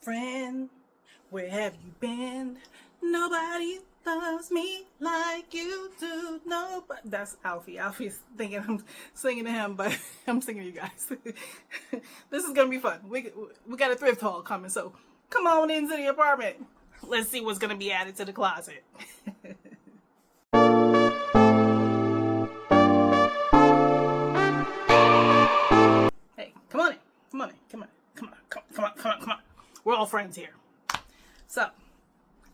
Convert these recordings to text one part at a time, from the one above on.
Friend, where have you been? Nobody loves me like you do. Nobody. That's Alfie. Alfie's thinking I'm singing to him, but I'm singing to you guys. This is gonna be fun. We got a thrift haul coming, so come on into the apartment. Let's see what's gonna be added to the closet. Hey, come on in. Come on in. Come on. Come on. Come on. Come on. Come on. We're all friends here. So,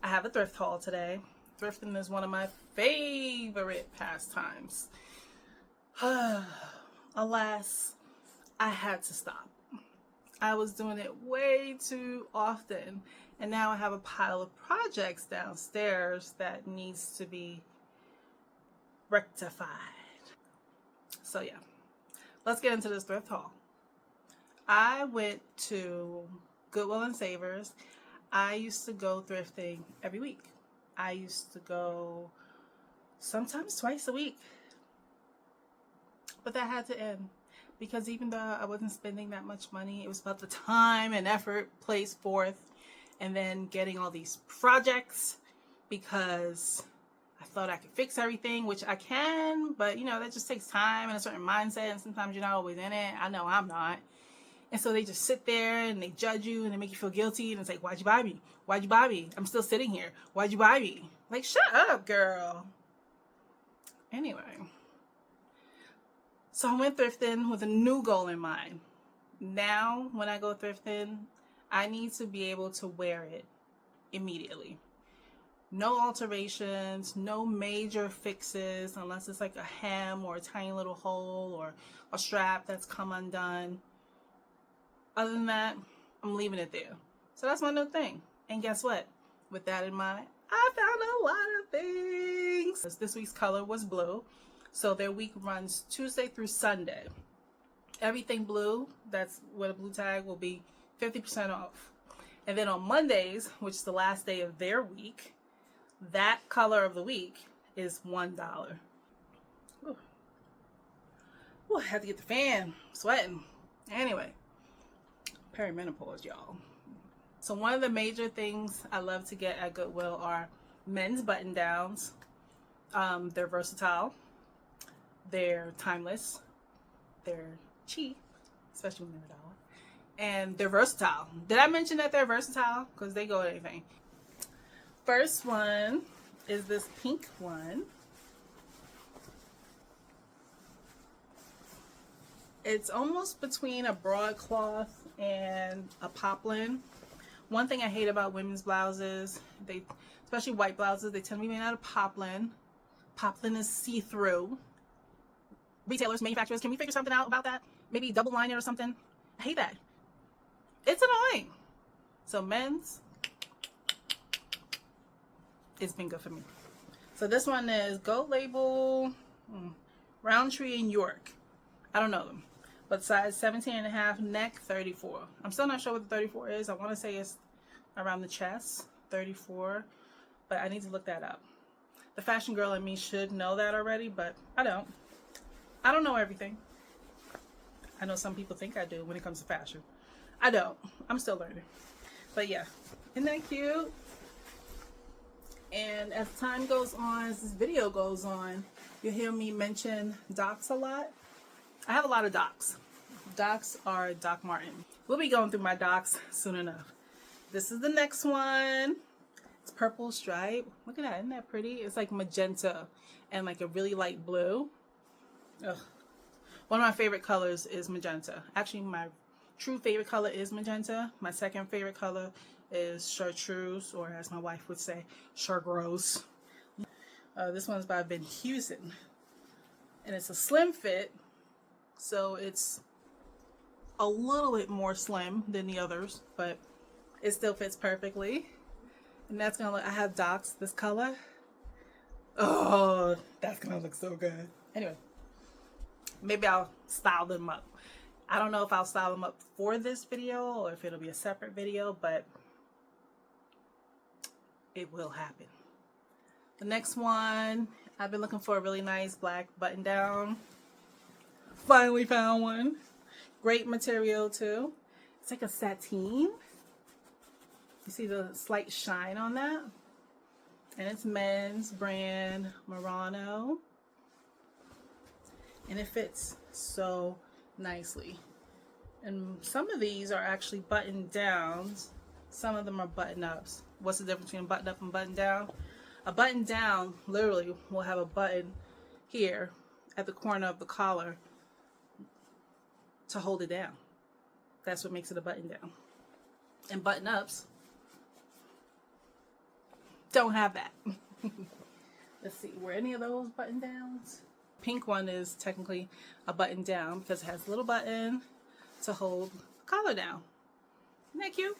I have a thrift haul today. Thrifting is one of my favorite pastimes. Alas, I had to stop. I was doing it way too often, and now I have a pile of projects downstairs that needs to be rectified. So yeah, let's get into this thrift haul. I went to Goodwill and Savers. I used to go thrifting every week. I used to go sometimes twice a week. But that had to end because even though I wasn't spending that much money, it was about the time and effort placed forth and then getting all these projects because I thought I could fix everything, which I can, but you know, that just takes time and a certain mindset, and sometimes you're not always in it. I know I'm not. And so they just sit there and they judge you and they make you feel guilty. And it's like, why'd you buy me? Why'd you buy me? I'm still sitting here. Why'd you buy me? Like, shut up, girl. Anyway. So I went thrifting with a new goal in mind. Now, when I go thrifting, I need to be able to wear it immediately. No alterations, no major fixes, unless it's like a hem or a tiny little hole or a strap that's come undone. Other than that, I'm leaving it there. So that's my new thing. And guess what? With that in mind, I found a lot of things. This week's color was blue. So their week runs Tuesday through Sunday. Everything blue, that's with a blue tag, will be 50% off. And then on Mondays, which is the last day of their week, that color of the week is $1. Ooh. Ooh, I have to get the fan. I'm sweating. Anyway. Perimenopause, y'all. So one of the major things I love to get at Goodwill are men's button downs. They're versatile, they're timeless, they're cheap, especially when they're $1, and they're versatile. Did I mention that they're versatile? Because they go with anything. First one is this pink one. It's almost between a broadcloth and a poplin. One thing I hate about women's blouses, especially white blouses, they tend to be made out of poplin. Poplin is see-through. Retailers, manufacturers, can we figure something out about that? Maybe double line it or something? I hate that. It's annoying. So men's, it's been good for me. So this one is Gold Label, Roundtree and York. I don't know them. But size 17.5, neck 34. I'm still not sure what the 34 is. I want to say it's around the chest, 34. But I need to look that up. The fashion girl in me should know that already, but I don't. I don't know everything. I know some people think I do when it comes to fashion. I don't. I'm still learning. But yeah, isn't that cute? And as time goes on, as this video goes on, you'll hear me mention Docs a lot. I have a lot of Docs. Docs are Doc Martin. We'll be going through my Docs soon enough. This is the next one. It's purple stripe. Look at that. Isn't that pretty? It's like magenta and like a really light blue. Ugh. One of my favorite colors is magenta. Actually, my true favorite color is magenta. My second favorite color is chartreuse, or as my wife would say, chartreuse. This one's by Ben Hewson. And it's a slim fit. So it's a little bit more slim than the others, but it still fits perfectly. And that's gonna look, I have Docs this color. Oh, that's gonna look so good. Anyway, maybe I'll style them up. I don't know if I'll style them up for this video or if it'll be a separate video, but it will happen. The next one, I've been looking for a really nice black button down. Finally found one. Great material too. It's like a sateen. You see the slight shine on that? And it's men's brand Murano. And it fits so nicely. And some of these are actually button downs. Some of them are button ups. What's the difference between a button up and button down? A button down literally will have a button here at the corner of the collar to hold it down. That's what makes it a button down. And button ups don't have that. Let's see, were any of those button downs? Pink one is technically a button down because it has a little button to hold the collar down. Isn't that cute?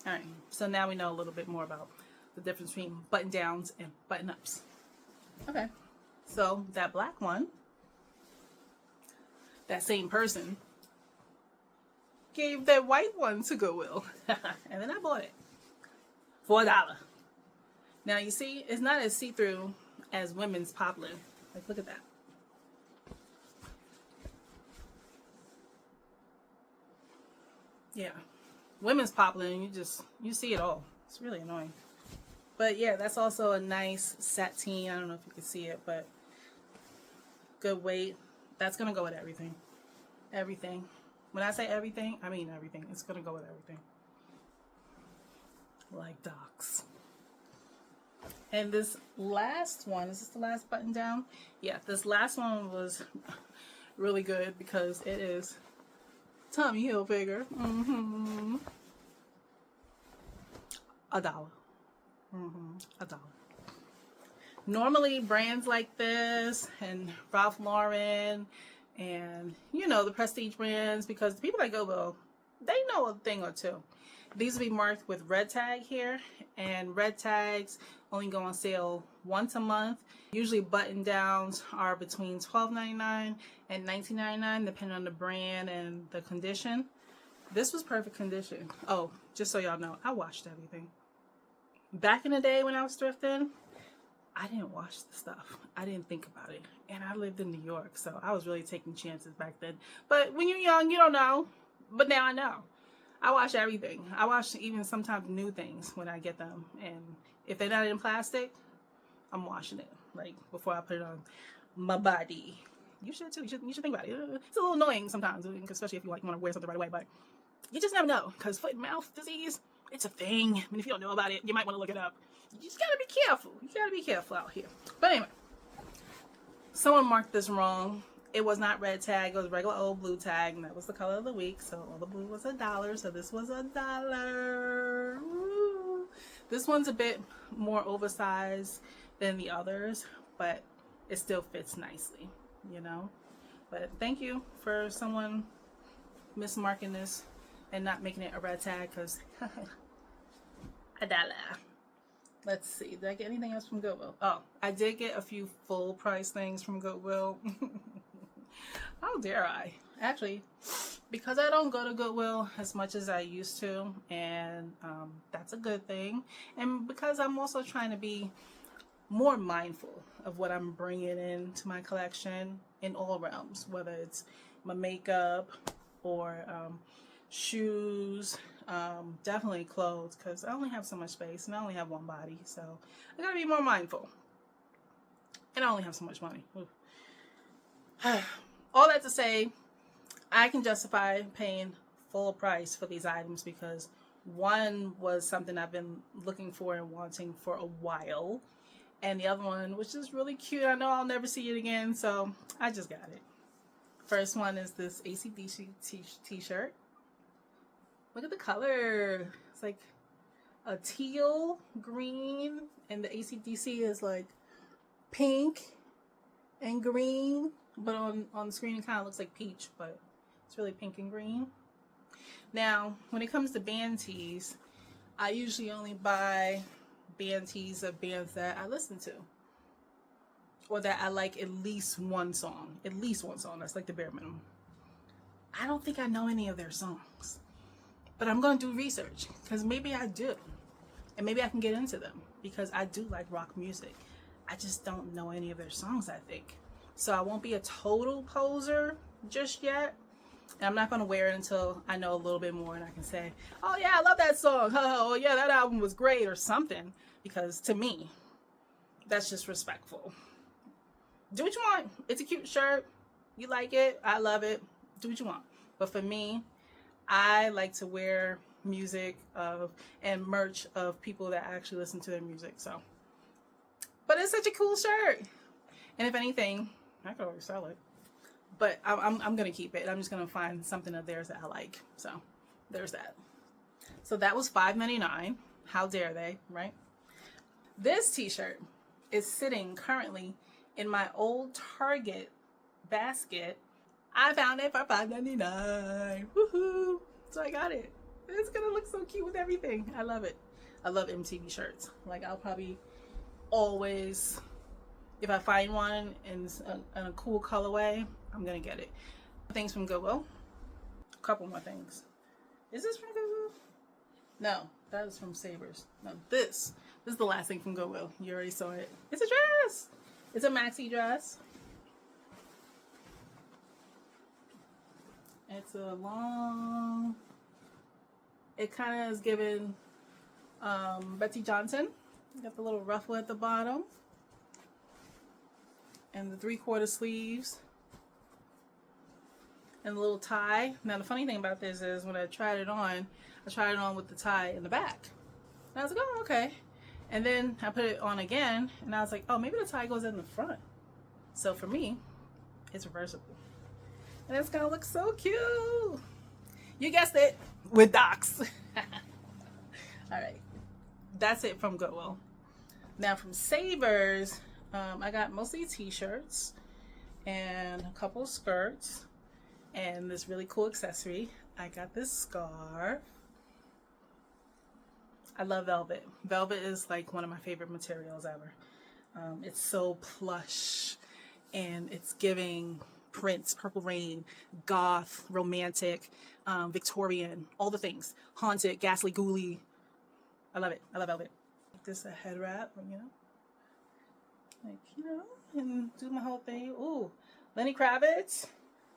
All right, so now we know a little bit more about the difference between button downs and button ups. Okay, so that black one, that same person gave that white one to Goodwill. And then I bought it for $1. Now you see, it's not as see-through as women's poplin. Like, look at that. Yeah, women's poplin, you see it all. It's really annoying. But yeah, that's also a nice sateen. I don't know if you can see it, but good weight. That's gonna go with everything. Everything. When I say everything, I mean everything. It's gonna go with everything. Like docs. And this last one, is this the last button down? Yeah, this last one was really good because it is Tommy Hilfiger. $1. $1. Normally brands like this and Ralph Lauren and the prestige brands, because the people that Goodwill, they know a thing or two. These will be marked with red tag here, and red tags only go on sale once a month. Usually button downs are between $12.99 and $19.99 depending on the brand and the condition. This was perfect condition. Oh, just so y'all know, I washed everything. Back in the day when I was thrifting, I didn't wash the stuff. I didn't think about it. And I lived in New York, so I was really taking chances back then. But when you're young, you don't know. But now I know. I wash everything. I wash even sometimes new things when I get them. And if they're not in plastic, I'm washing it. Like, before I put it on my body. You should too. You should think about it. It's a little annoying sometimes, especially if you want to wear something right away. But you just never know. Because foot and mouth disease, it's a thing. And if you don't know about it, you might want to look it up. You just gotta be careful. You gotta be careful out here. But anyway, someone marked this wrong. It was not red tag. It was regular old blue tag, and that was the color of the week. So all the blue was $1. So this was $1. Woo. This one's a bit more oversized than the others, but it still fits nicely, But thank you for someone mismarking this and not making it a red tag, because $1. Let's see. Did I get anything else from Goodwill? Oh, I did get a few full price things from Goodwill. How dare I? Actually, because I don't go to Goodwill as much as I used to, and that's a good thing. And because I'm also trying to be more mindful of what I'm bringing into my collection in all realms, whether it's my makeup or shoes, definitely clothes, because I only have so much space and I only have one body, so I gotta be more mindful. And I only have so much money. All that to say, I can justify paying full price for these items because one was something I've been looking for and wanting for a while, and the other one was just really cute. I know I'll never see it again, so I just got it. First one is this AC/DC t-shirt. Look at the color. It's like a teal green, and the AC/DC is like pink and green, but on the screen it kind of looks like peach, but it's really pink and green. Now, when it comes to band tees, I usually only buy band tees of bands that I listen to, or that I like at least one song. At least one song. That's like the bare minimum. I don't think I know any of their songs, but I'm going to do research, because maybe I do, and maybe I can get into them, because I do like rock music. I just don't know any of their songs, I think. So I won't be a total poser just yet, And I'm not going to wear it until I know a little bit more and I can say, oh yeah, I love that song. Oh yeah, that album was great or something. Because to me, that's just respectful. Do what you want. It's a cute shirt. You like it. I love it. Do what you want. But for me, I like to wear music of and merch of people that actually listen to their music. So, but it's such a cool shirt. And if anything, I could always sell it. But I'm gonna keep it. I'm just gonna find something of theirs that I like. So there's that. So that was $5.99. How dare they, right? This t-shirt is sitting currently in my old Target basket. I found it for $5.99. Woohoo! So I got it. It's gonna look so cute with everything. I love it. I love MTV shirts. Like, I'll probably always, if I find one in a cool colorway, I'm gonna get it. Things from Goodwill. A couple more things. Is this from Goodwill? No, that is from Savers. No, this is the last thing from Goodwill. You already saw it. It's a dress. It's a maxi dress. It's a long, it kind of is given Betsy Johnson. You got the little ruffle at the bottom and the 3/4 sleeves and the little tie. Now the funny thing about this is when I tried it on with the tie in the back. And I was like, oh, okay. And then I put it on again and I was like, oh, maybe the tie goes in the front. So for me, it's reversible. And it's gonna look so cute. You guessed it, with docs. All right, that's it from Goodwill. Now from Savers, I got mostly t-shirts and a couple skirts and this really cool accessory. I got this scarf. I love velvet. Velvet is like one of my favorite materials ever. It's so plush and it's giving Prince, Purple Rain, goth, romantic, Victorian, all the things. Haunted, ghastly, ghouly. I love it. I love velvet. Make this a head wrap, and do my whole thing. Ooh, Lenny Kravitz,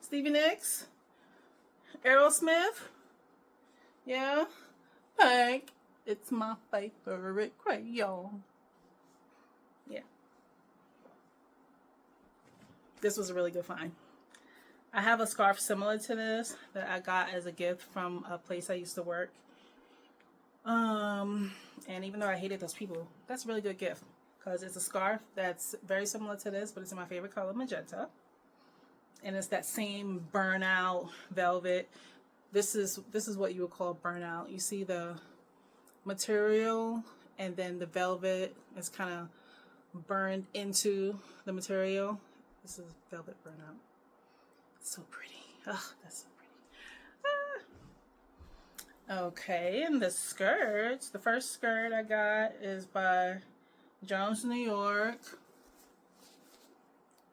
Stevie Nicks, Aerosmith. Yeah, Pink. It's my favorite crayon. Yeah. This was a really good find. I have a scarf similar to this that I got as a gift from a place I used to work. And even though I hated those people, that's a really good gift because it's a scarf that's very similar to this, but it's in my favorite color, magenta. And it's that same burnout velvet. This is what you would call burnout. You see the material and then the velvet is kind of burned into the material. This is velvet burnout. It's so pretty. Oh, that's so pretty. Ah. Okay, and the skirts. The first skirt I got is by Jones, New York.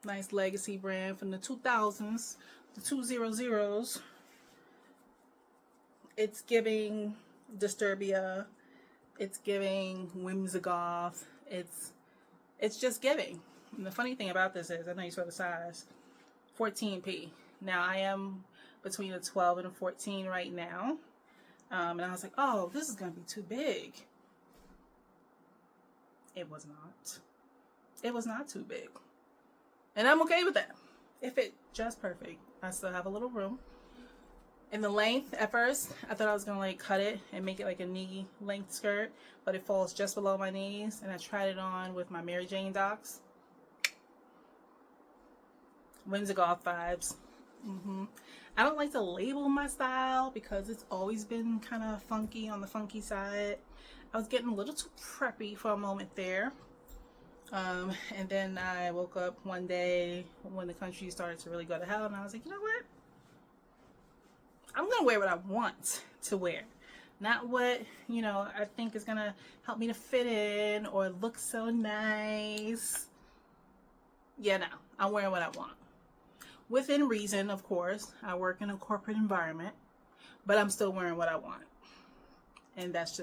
Nice legacy brand from the 2000s, the 200s. It's giving Disturbia. It's giving Whimsigoth. It's just giving. And the funny thing about this is, I know you saw the size, 14p. Now I am between a 12 and a 14 right now. And I was like, oh, this is going to be too big. It was not. It was not too big. And I'm okay with that. It fit just perfect. I still have a little room. In the length, at first, I thought I was going to like cut it and make it like a knee length skirt, but it falls just below my knees. And I tried it on with my Mary Jane docs. Whimsigoth vibes. I don't like to label my style because it's always been kind of funky, on the funky side. I was getting a little too preppy for a moment there. And then I woke up one day when the country started to really go to hell, and I was like, you know what? I'm going to wear what I want to wear. Not what, I think is going to help me to fit in or look so nice. Yeah, no. I'm wearing what I want. Within reason, of course. I work in a corporate environment, but I'm still wearing what I want. And that's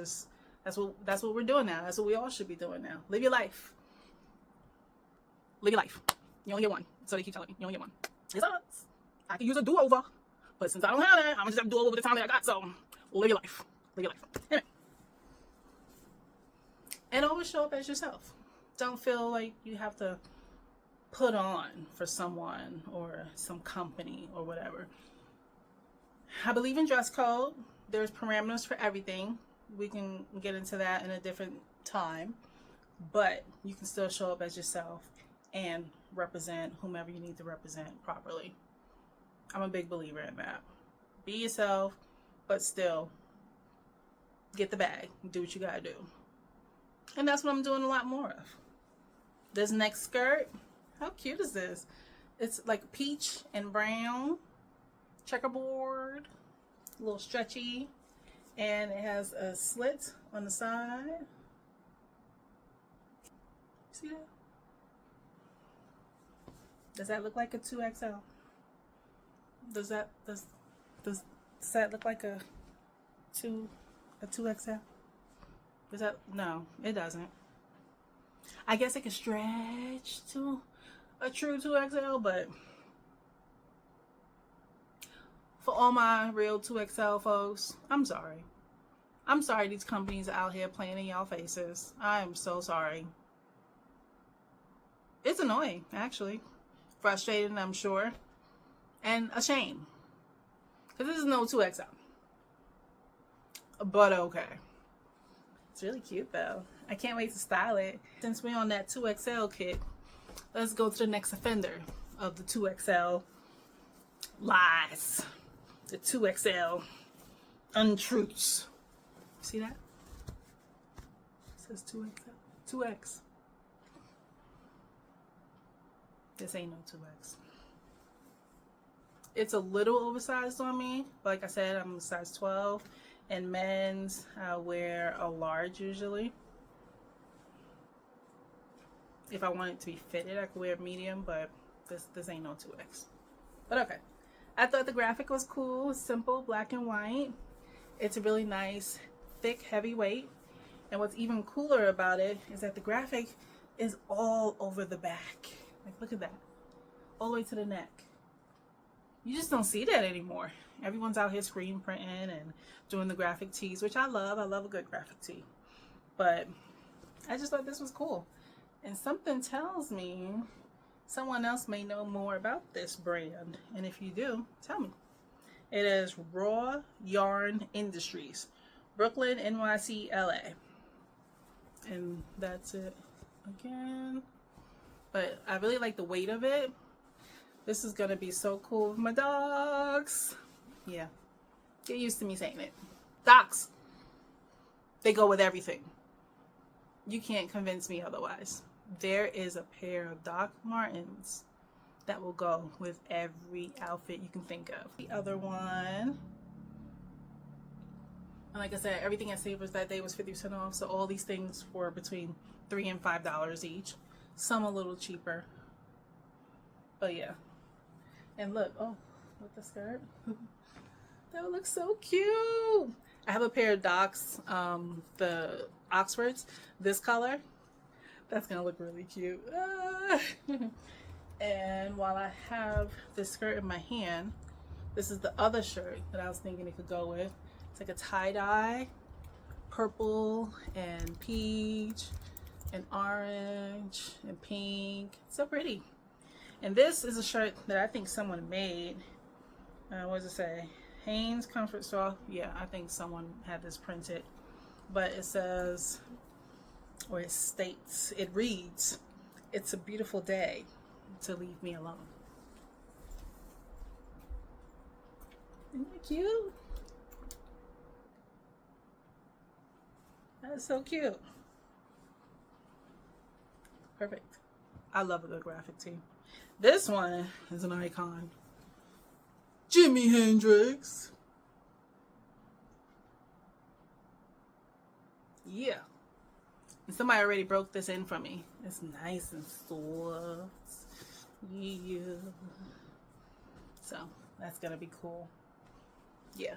what we're doing now. That's what we all should be doing now. Live your life. Live your life. You only get one. So they keep telling me, you only get one. It sucks. I can use a do-over. But since I don't have that, I'm just have to do it with the time that I got. So live your life. Live your life. Anyway. And always show up as yourself. Don't feel like you have to put on for someone or some company or whatever. I believe in dress code. There's parameters for everything. We can get into that in a different time. But you can still show up as yourself and represent whomever you need to represent properly. I'm a big believer in that. Be yourself, but still get the bag. Do what you gotta do. And that's what I'm doing a lot more of. This next skirt, how cute is this? It's like peach and brown, checkerboard, a little stretchy, and it has a slit on the side. See that? Does that look like a 2XL? Does that look like a 2XL? Does that? No, it doesn't. I guess it can stretch to a true 2XL, but for all my real 2XL folks, I'm sorry. I'm sorry these companies are out here playing in y'all faces. I am so sorry. It's annoying, actually. Frustrating, I'm sure. And a shame. Because this is no 2XL. But okay. It's really cute though. I can't wait to style it. Since we're on that 2XL kit, let's go to the next offender of the 2XL lies. The 2XL untruths. See that? It says 2XL. 2X. This ain't no 2X. It's a little oversized on me. Like I said, I'm a size 12. And men's, I wear a large usually. If I want it to be fitted, I could wear a medium, but this ain't no 2X. But okay. I thought the graphic was cool. It's simple, black and white. It's a really nice, thick, heavy weight. And what's even cooler about it is that the graphic is all over the back. Like, look at that. All the way to the neck. You just don't see that anymore. Everyone's out here screen printing and doing the graphic tees, which I love. I love a good graphic tee. But I just thought this was cool. And something tells me someone else may know more about this brand. And if you do, tell me. It is Raw Yarn Industries, Brooklyn, NYC, LA. And that's it again. But I really like the weight of it. This is going to be so cool with my dogs. Yeah. Get used to me saying it. Docs. They go with everything. You can't convince me otherwise. There is a pair of Doc Martens that will go with every outfit you can think of. The other one. And like I said, everything at Savers that day was 50% off. So all these things were between $3 and $5 each. Some a little cheaper. But yeah. And look, oh, with the skirt. That looks so cute. I have a pair of Docs, the Oxfords, this color. That's gonna look really cute. And while I have this skirt in my hand, this is the other shirt that I was thinking it could go with. It's like a tie-dye, purple and peach and orange and pink. It's so pretty. And this is a shirt that I think someone made. What does it say? Hanes Comfort Soft. Yeah, I think someone had this printed. But it says, or it states, it reads, "It's a beautiful day to leave me alone." Isn't that cute? That's so cute. Perfect. I love a good graphic tee. This one is an icon. Jimi Hendrix. Yeah. And somebody already broke this in for me. It's nice and soft. Yeah. So that's gonna be cool. Yeah.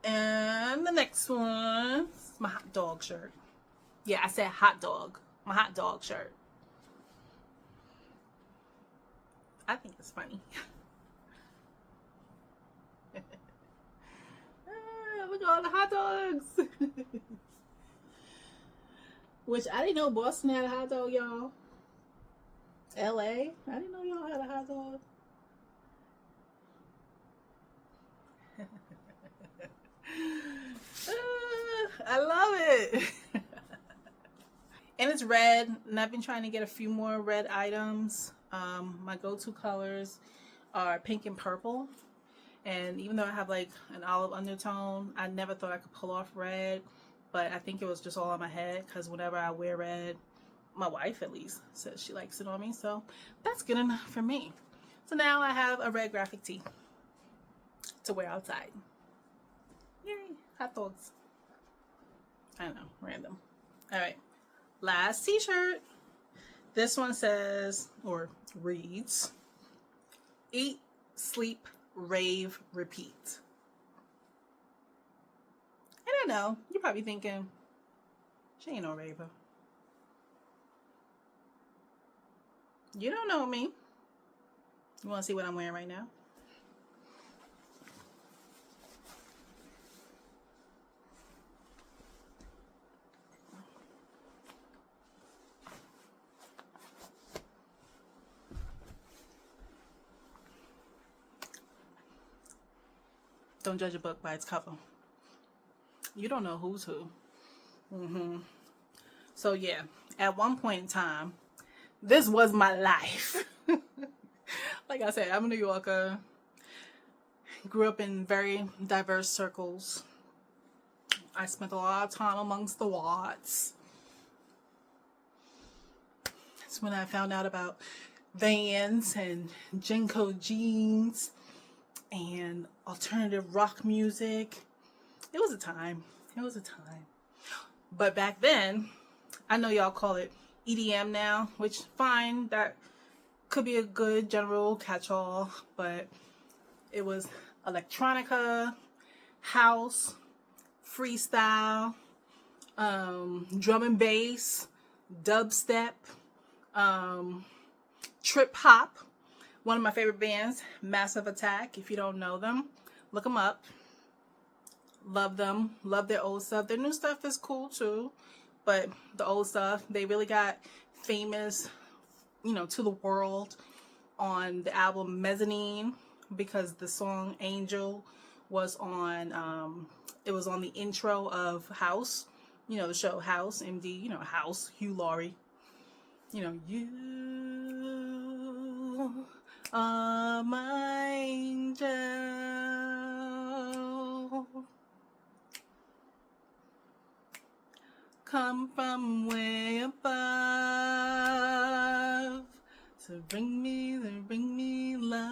And the next one is my hot dog shirt. Yeah, I said hot dog. My hot dog shirt. I think it's funny. my god, the hot dogs. Which I didn't know Boston had a hot dog, y'all. LA, I didn't know y'all had a hot dog. I love it. And it's red, and I've been trying to get a few more red items. My go-to colors are pink and purple. And even though I have like an olive undertone, I never thought I could pull off red. But I think it was just all in my head, because whenever I wear red, my wife at least says she likes it on me. So that's good enough for me. So now I have a red graphic tee to wear outside. Yay, hot dogs. I don't know, random. All right, last t-shirt. This one says, or reads, eat, sleep, rave, repeat. And I know, you're probably thinking, she ain't no raver. You don't know me. You want to see what I'm wearing right now? Don't judge a book by its cover. You don't know who's who. So yeah, at one point in time, this was my life. Like I said, I'm a New Yorker. Grew up in very diverse circles. I spent a lot of time amongst the Watts. That's when I found out about Vans and Jinko jeans and alternative rock music. It was a time. It was a time. But back then, I know y'all call it EDM now, which fine, that could be a good general catch-all, but it was electronica, house, freestyle, drum and bass, dubstep, trip hop. One of my favorite bands, Massive Attack. If you don't know them, look them up. Love them. Love their old stuff. Their new stuff is cool too, but the old stuff, they really got famous, to the world on the album Mezzanine, because the song Angel was on, it was on the intro of House, the show House, MD, House, Hugh Laurie. You are my angel, come from way above to bring me love.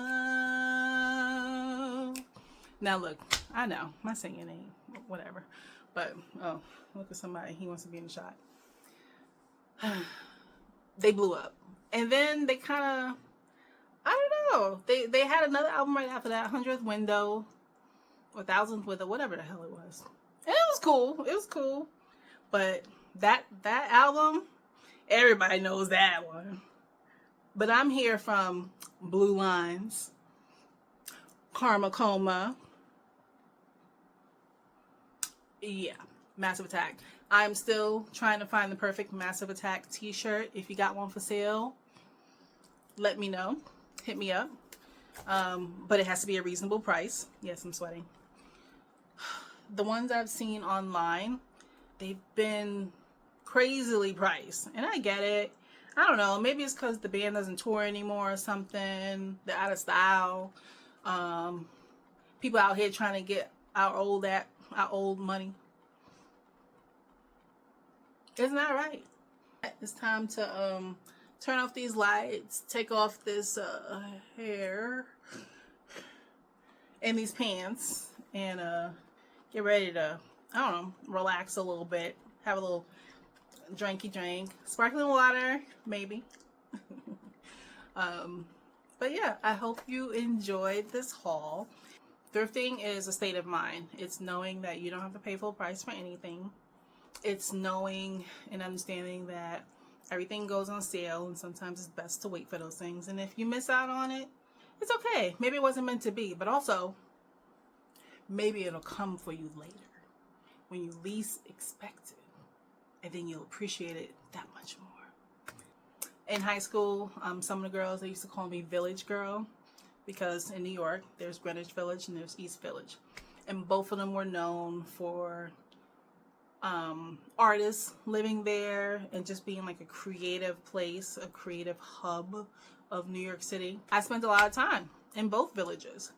Now look, I know my singing ain't whatever, but oh, look at somebody, he wants to be in the shot. They blew up, and then they kind of, I don't know, they had another album right after that, 100th Window or 1000th Window, whatever the hell it was, and it was cool, but that album, everybody knows that one. But I'm here from Blue Lines, Karma Coma, yeah, Massive Attack. I'm still trying to find the perfect Massive Attack t-shirt. If you got one for sale, let me know. Hit me up. But it has to be a reasonable price. Yes, I'm sweating. The ones I've seen online, they've been crazily priced. And I get it. I don't know. Maybe it's because the band doesn't tour anymore or something. They're out of style. People out here trying to get our old money. Isn't that right? It's time to turn off these lights, take off this hair and these pants, and get ready to, I don't know, relax a little bit, have a little drinky drink, sparkling water, maybe. But yeah, I hope you enjoyed this haul. Thrifting is a state of mind. It's knowing that you don't have to pay full price for anything. It's knowing and understanding that everything goes on sale, and sometimes it's best to wait for those things. And if you miss out on it, it's okay. Maybe it wasn't meant to be, but also maybe it'll come for you later. when you least expect it. And then you'll appreciate it that much more. In high school, some of the girls, they used to call me Village Girl, because in New York, there's Greenwich Village and there's East Village. And both of them were known for artists living there and just being like a creative place, a creative hub of New York City. I spent a lot of time in both villages.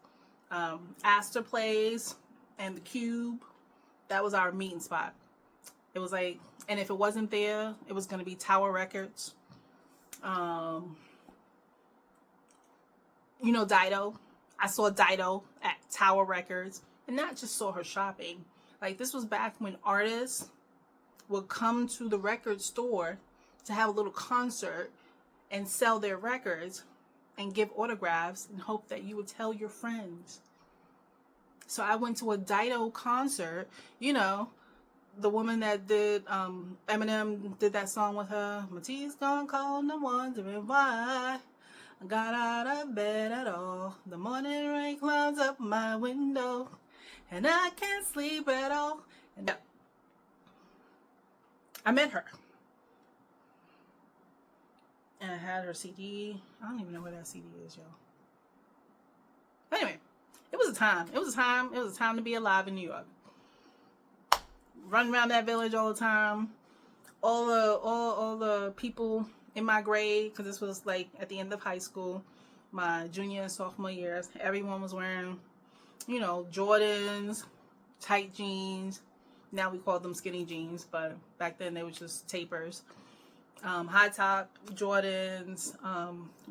Astor Place and the Cube, that was our meeting spot. It was like, and if it wasn't there, it was going to be Tower Records. You know, Dido. I saw Dido at Tower Records, and not just saw her shopping. Like, this was back when artists would come to the record store to have a little concert and sell their records and give autographs and hope that you would tell your friends. So I went to a Dido concert. You know, the woman that did, Eminem did that song with her. My tea's gone cold and I'm wondering why I got out of bed at all. The morning rain clouds up my window and I can't sleep at all. And I met her. And I had her CD. I don't even know where that CD is, y'all. Anyway, it was a time. It was a time. It was a time to be alive in New York. Running around that village all the time. All the people in my grade, because this was like at the end of high school, my junior and sophomore years, everyone was wearing, you know, Jordans, tight jeans. Now we call them skinny jeans, but back then they were just tapers. High top Jordans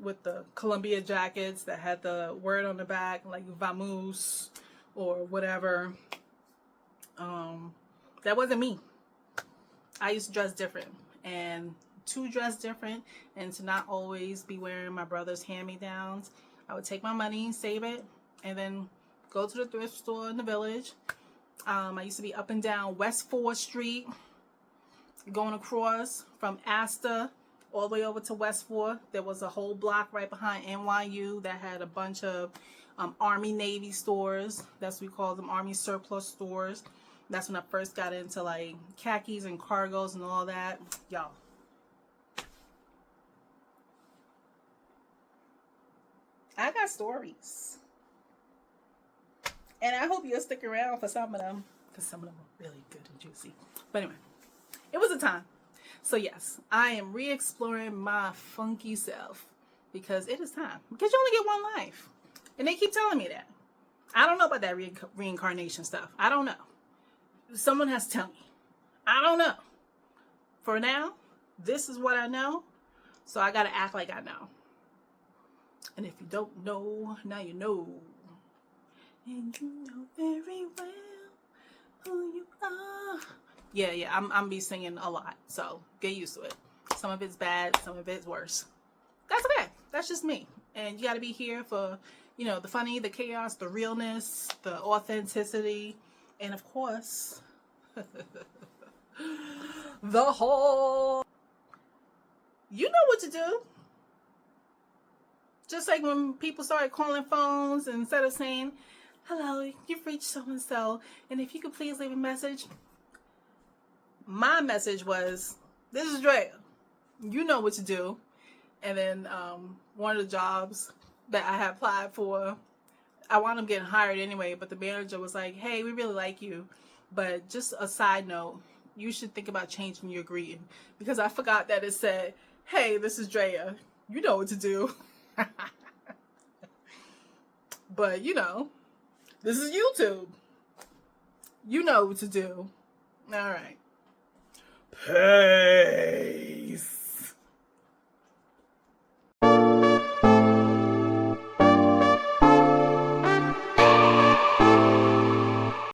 with the Columbia jackets that had the word on the back, like Vamoose or whatever. That wasn't me. I used to dress different. And to dress different and to not always be wearing my brother's hand-me-downs, I would take my money, save it, and then go to the thrift store in the village. I used to be up and down West 4th Street, going across from Astor all the way over to West 4th. There was a whole block right behind NYU that had a bunch of Army Navy stores. That's what we call them, Army surplus stores. That's when I first got into like khakis and cargos and all that. Y'all, I got stories. And I hope you'll stick around for some of them, because some of them are really good and juicy. But anyway, it was a time. So yes, I am re-exploring my funky self, because it is time. Because you only get one life. And they keep telling me that. I don't know about that reincarnation stuff. I don't know. Someone has to tell me. I don't know. For now, this is what I know. So I got to act like I know. And if you don't know, now you know. And you know very well who you are. Yeah, I'm be singing a lot, so get used to it. Some of it's bad, some of it's worse. That's okay. That's just me. And you got to be here for, you know, the funny, the chaos, the realness, the authenticity, and of course, the whole. You know what to do. Just like when people started calling phones, and instead of saying, hello, you've reached so-and-so, and if you could please leave a message. My message was, this is Drea. You know what to do. And then one of the jobs that I had applied for, I wound up getting hired anyway, but the manager was like, hey, we really like you, but just a side note, you should think about changing your greeting, because I forgot that it said, hey, this is Drea. You know what to do. But, you know, this is YouTube. You know what to do. All right. Peace.